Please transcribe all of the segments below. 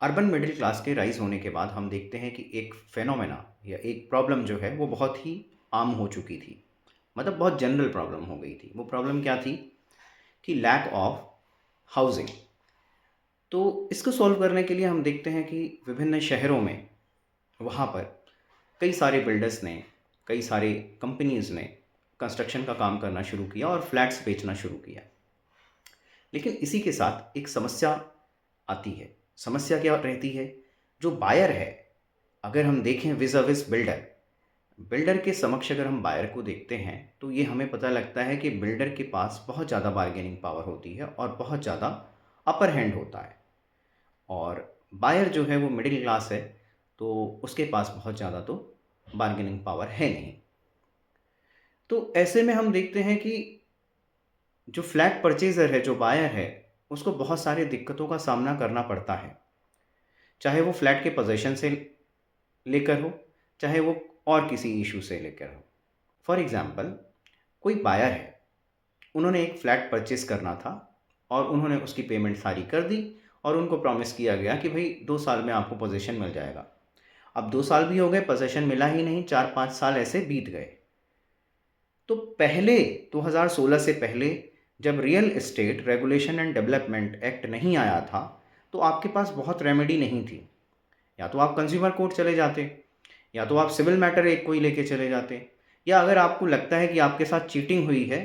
Urban middle class के rise होने के बाद हम देखते हैं कि एक फेनोमेना या एक प्रॉब्लम जो है वो बहुत ही आम हो चुकी थी। मतलब बहुत जनरल प्रॉब्लम हो गई थी। वो प्रॉब्लम क्या थी कि लैक ऑफ हाउसिंग। तो इसको सॉल्व करने के लिए हम देखते हैं कि विभिन्न शहरों में वहाँ पर कई सारे बिल्डर्स ने, कई सारे कंपनीज़ ने कंस्ट्रक्शन का काम करना शुरू किया और फ्लैट्स बेचना शुरू किया। लेकिन इसी के साथ एक समस्या आती है। समस्या क्या रहती है? जो बायर है, अगर हम देखें विज़ विज़ बिल्डर, बिल्डर के समक्ष अगर हम बायर को देखते हैं तो ये हमें पता लगता है कि बिल्डर के पास बहुत ज़्यादा बार्गेनिंग पावर होती है और बहुत ज़्यादा अपर हैंड होता है। और बायर जो है वो मिडिल क्लास है, तो उसके पास बहुत ज़्यादा तो बार्गेनिंग पावर है नहीं। तो ऐसे में हम देखते हैं कि जो फ्लैट परचेज़र है, जो बायर है, उसको बहुत सारी दिक्कतों का सामना करना पड़ता है। चाहे वो फ्लैट के पोज़ीशन से लेकर हो, चाहे वो और किसी इश्यू से लेकर हो। फॉर एग्ज़ाम्पल, कोई बायर है, उन्होंने एक फ्लैट परचेज़ करना था और उन्होंने उसकी पेमेंट सारी कर दी और उनको प्रॉमिस किया गया कि भई 2 साल में आपको पोज़ीशन मिल जाएगा। अब 2 साल भी हो गए, पोज़ीशन मिला ही नहीं, 4-5 साल ऐसे बीत गए। तो पहले 2016 से पहले जब real estate regulation and development act नहीं आया था, तो आपके पास बहुत रेमेडी नहीं थी। या तो आप कंज्यूमर कोर्ट चले जाते, या तो आप सिविल मैटर एक कोई लेके चले जाते, या अगर आपको लगता है कि आपके साथ चीटिंग हुई है,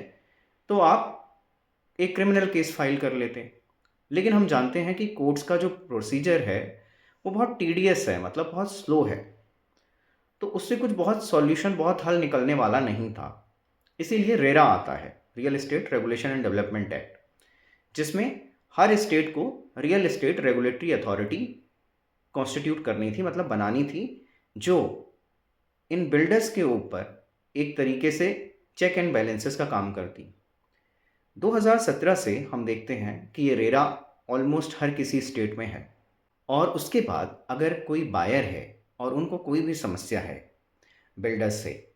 तो आप एक क्रिमिनल केस फाइल कर लेते। लेकिन हम जानते हैं कि कोर्ट्स का जो प्रोसीजर है, वो बहुत टीडियस है, मतलब बहुत स्लो है। तो उससे कुछ बहुत सॉल्यूशन, बहुत हल निकलने वाला नहीं था। इसीलिए रेरा आता है, real estate regulation and development act, जिसमें हर स्टेट को real estate regulatory authority constitute करनी थी, मतलब बनानी थी, जो इन बिल्डर्स के ऊपर एक तरीके से चेक एंड बैलेंसेस का काम करती। 2017 से हम देखते हैं कि ये रेरा ऑलमोस्ट हर किसी स्टेट में है। और उसके बाद अगर कोई बायर है और उनको कोई भी समस्या है बिल्डर्स से,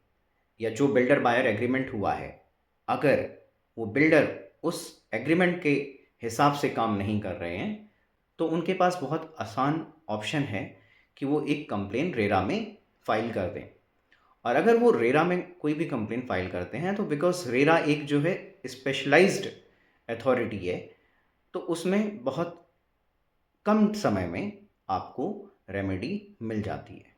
या जो बिल्डर बायर एग्रीमेंट हुआ है, अगर वो बिल्डर उस एग्रीमेंट के हिसाब से काम नहीं कर रहे हैं, तो उनके पास बहुत आसान ऑप्शन है कि वो एक कंप्लेन रेरा में फ़ाइल कर दें। और अगर वो रेरा में कोई भी कंप्लेन फ़ाइल करते हैं, तो बिकॉज़ रेरा एक जो है स्पेशलाइज्ड अथॉरिटी है, तो उसमें बहुत कम समय में आपको रेमेडी मिल जाती है।